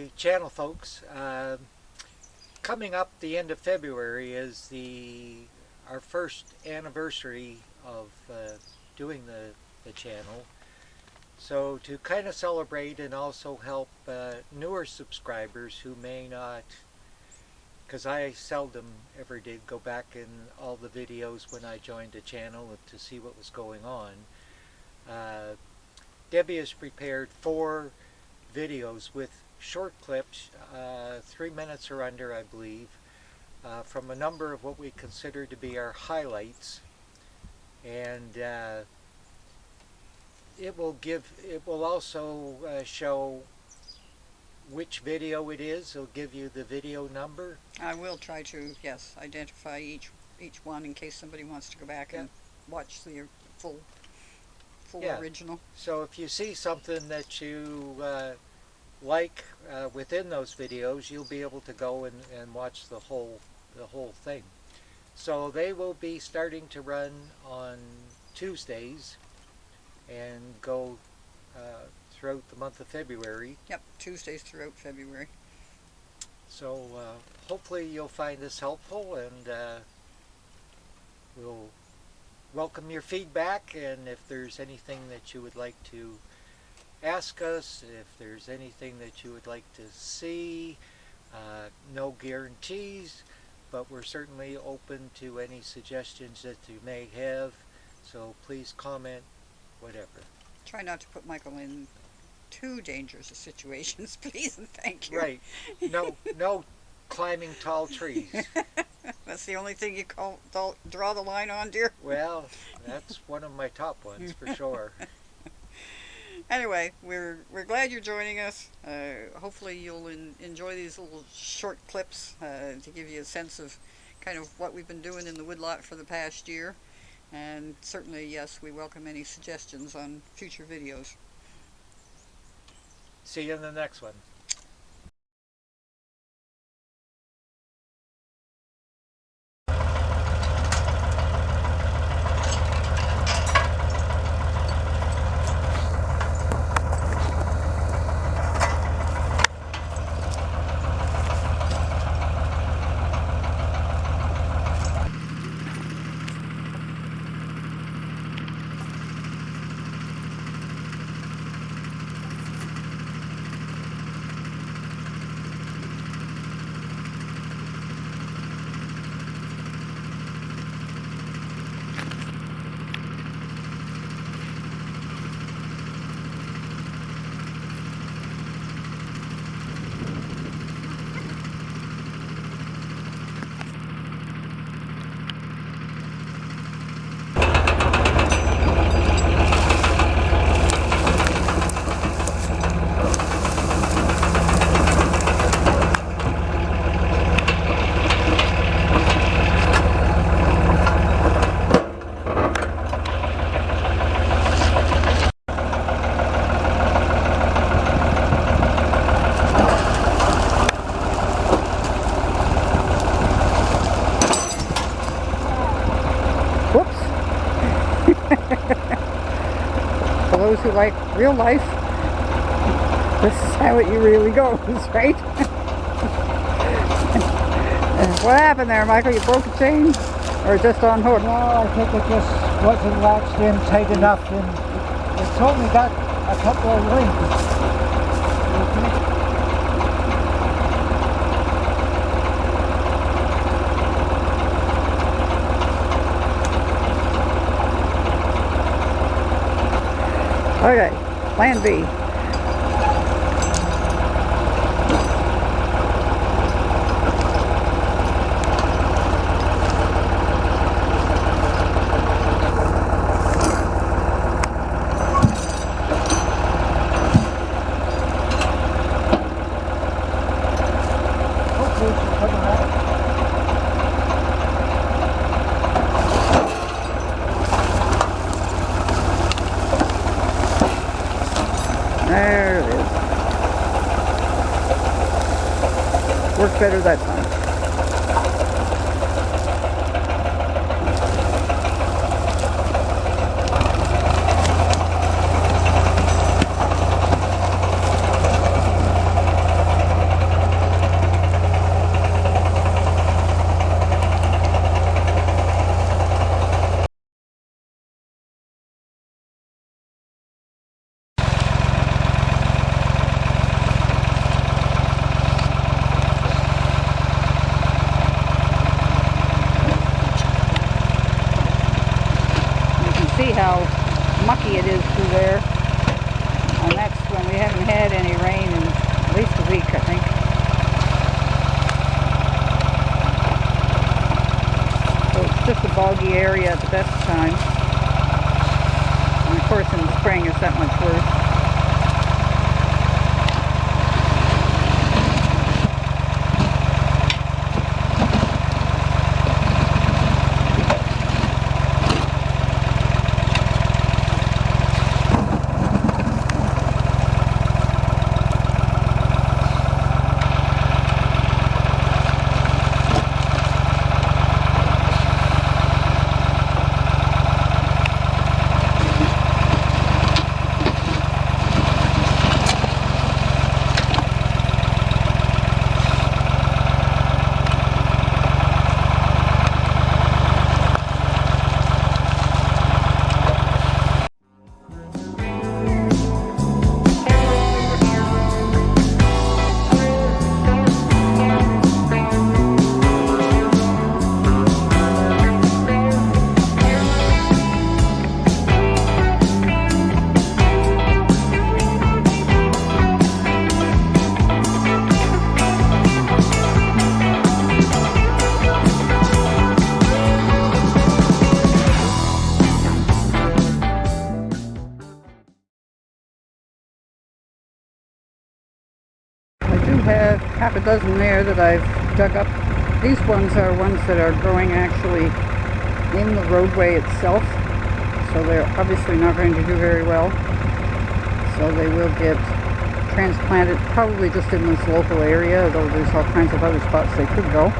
my channel, folks. Coming up the end of February is our first anniversary of doing the channel. So to kind of celebrate and also help newer subscribers who may not, because I seldom ever did go back in all the videos when I joined the channel to see what was going on. Debbie has prepared 4 videos with short clips, 3 minutes or under, I believe, from a number of what we consider to be our highlights, and it will also show which video it is. It'll give you the video number. I will try to, yes, identify each one in case somebody wants to go back and watch the full original. So if you see something that you like within those videos, you'll be able to go and watch the whole thing. So they will be starting to run on Tuesdays and go throughout the month of February. Yep, Tuesdays throughout February. So hopefully you'll find this helpful, and we'll welcome your feedback, and if there's anything that you would like to ask us, if there's anything that you would like to see, no guarantees, but we're certainly open to any suggestions that you may have, so please comment, whatever. Try not to put Michael in too dangerous of situations, please and thank you. Right. No climbing tall trees. That's the only thing you draw the line on, dear? Well, that's one of my top ones for sure. Anyway, we're glad you're joining us. Hopefully you'll enjoy these little short clips to give you a sense of kind of what we've been doing in the woodlot for the past year. And certainly, yes, we welcome any suggestions on future videos. See you in the next one. For those who like real life, this is how it really goes, right? What happened there, Michael? You broke a chain? Or just on hook? No, I think it just wasn't latched in tight enough, and it's only got a couple of links. Okay, plan B. There it is. Worked better that time. boggy it is through there. And that's when we haven't had any rain in at least a week, I think. So it's just a boggy area at the best time. And of course in the spring it's that much worse. Have half a dozen there that I've dug up. These ones are ones that are growing actually in the roadway itself, so they're obviously not going to do very well. So they will get transplanted probably just in this local area, though there's all kinds of other spots they could go.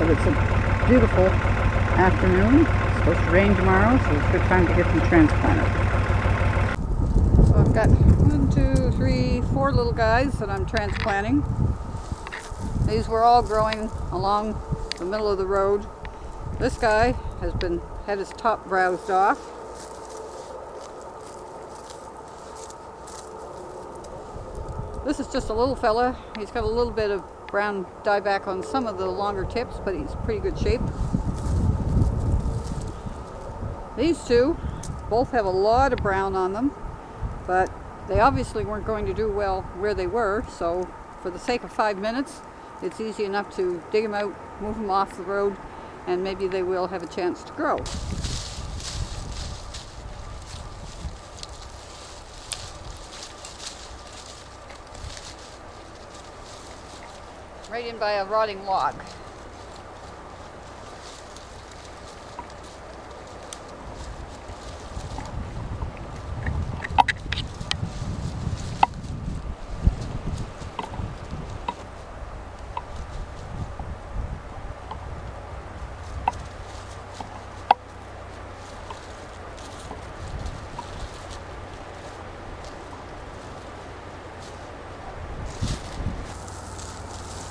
But it's a beautiful afternoon. It's supposed to rain tomorrow, so it's a good time to get them transplanted. I've got 1, 2, 3, 4 little guys that I'm transplanting. These were all growing along the middle of the road. This guy has had his top browsed off. This is just a little fella. He's got a little bit of brown dieback on some of the longer tips, but he's pretty good shape. These two both have a lot of brown on them, but they obviously weren't going to do well where they were, so for the sake of 5 minutes, it's easy enough to dig them out, move them off the road, and maybe they will have a chance to grow. Right in by a rotting log.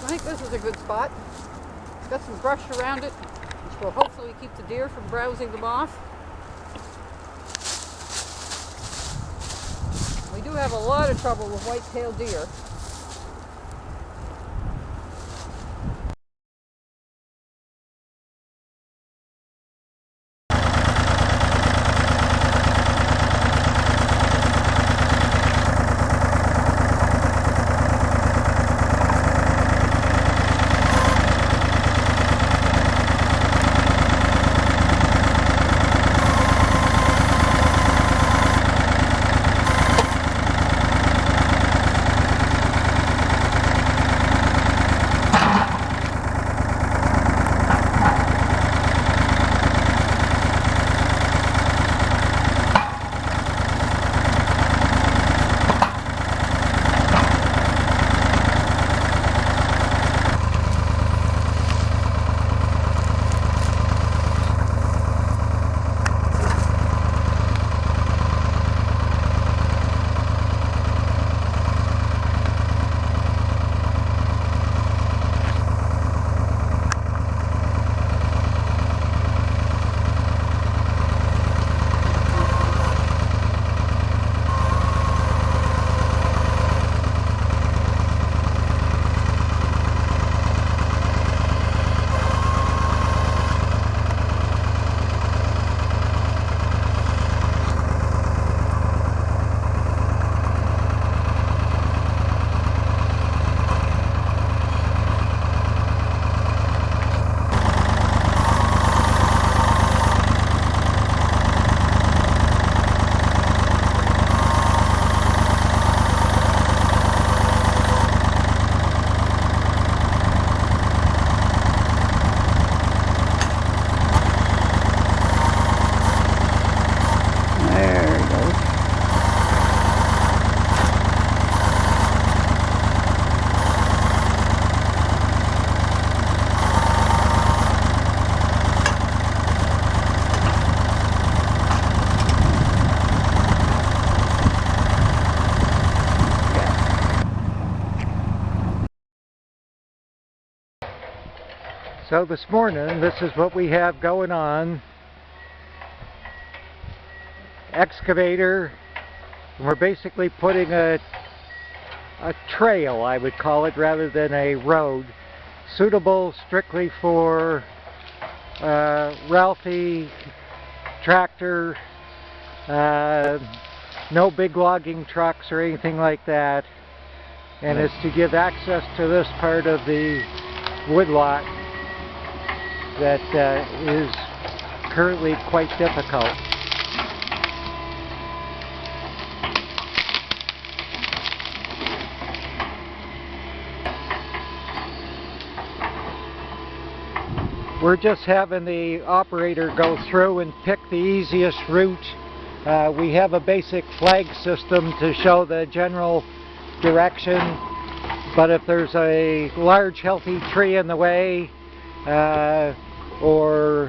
I think this is a good spot. It's got some brush around it, which will hopefully keep the deer from browsing them off. We do have a lot of trouble with white-tailed deer. So this morning, this is what we have going on. Excavator. We're basically putting a trail, I would call it, rather than a road, suitable strictly for Ralphie tractor, no big logging trucks or anything like that, and it's to give access to this part of the woodlot that is currently quite difficult. We're just having the operator go through and pick the easiest route. We have a basic flag system to show the general direction, but if there's a large healthy tree in the way or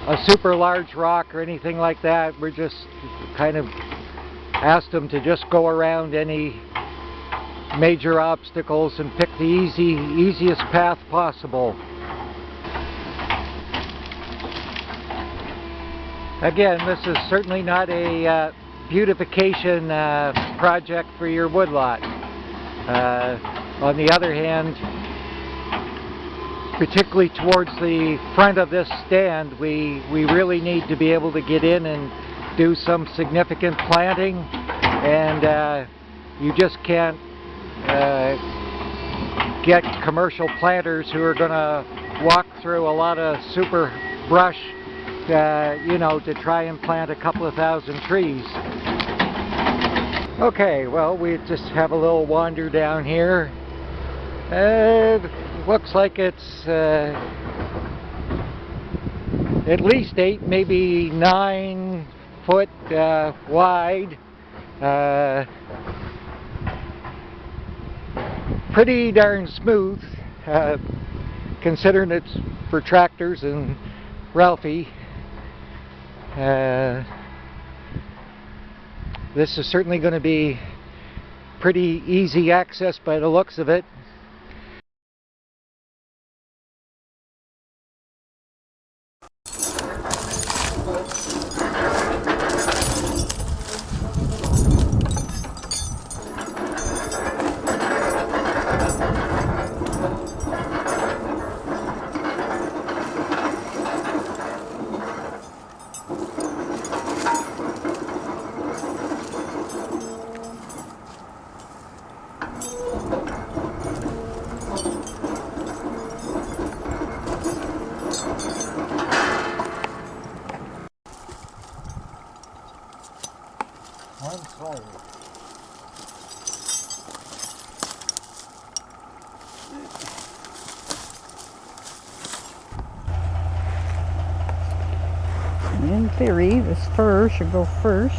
a super large rock or anything like that, we're just kind of asked them to just go around any major obstacles and pick the easiest path possible. Again, this is certainly not a beautification project for your woodlot. On the other hand, particularly towards the front of this stand, we really need to be able to get in and do some significant planting, and you just can't get commercial planters who are going to walk through a lot of super brush you know, to try and plant a couple of thousand trees. Okay, well, we just have a little wander down here. Looks like it's at least 8, maybe 9 foot wide. Pretty darn smooth, considering it's for tractors and Ralphie. This is certainly going to be pretty easy access by the looks of it. One slider. In theory, this fir should go first.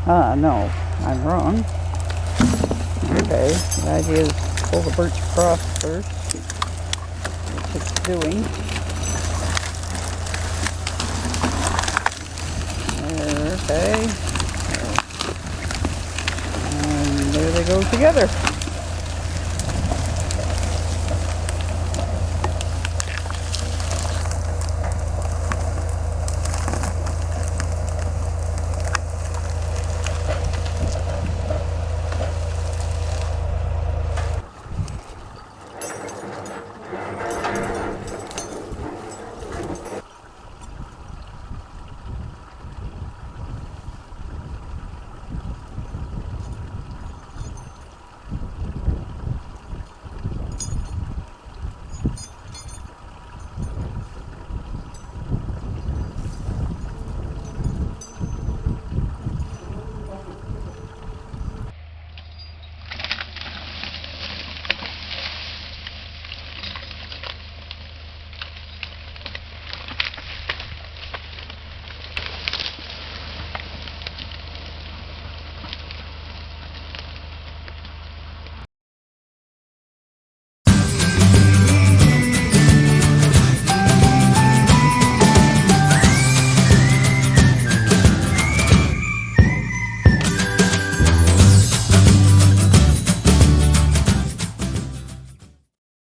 No, I'm wrong. Okay, the idea is to pull the birch across first, which it's doing. Okay. And there they go together.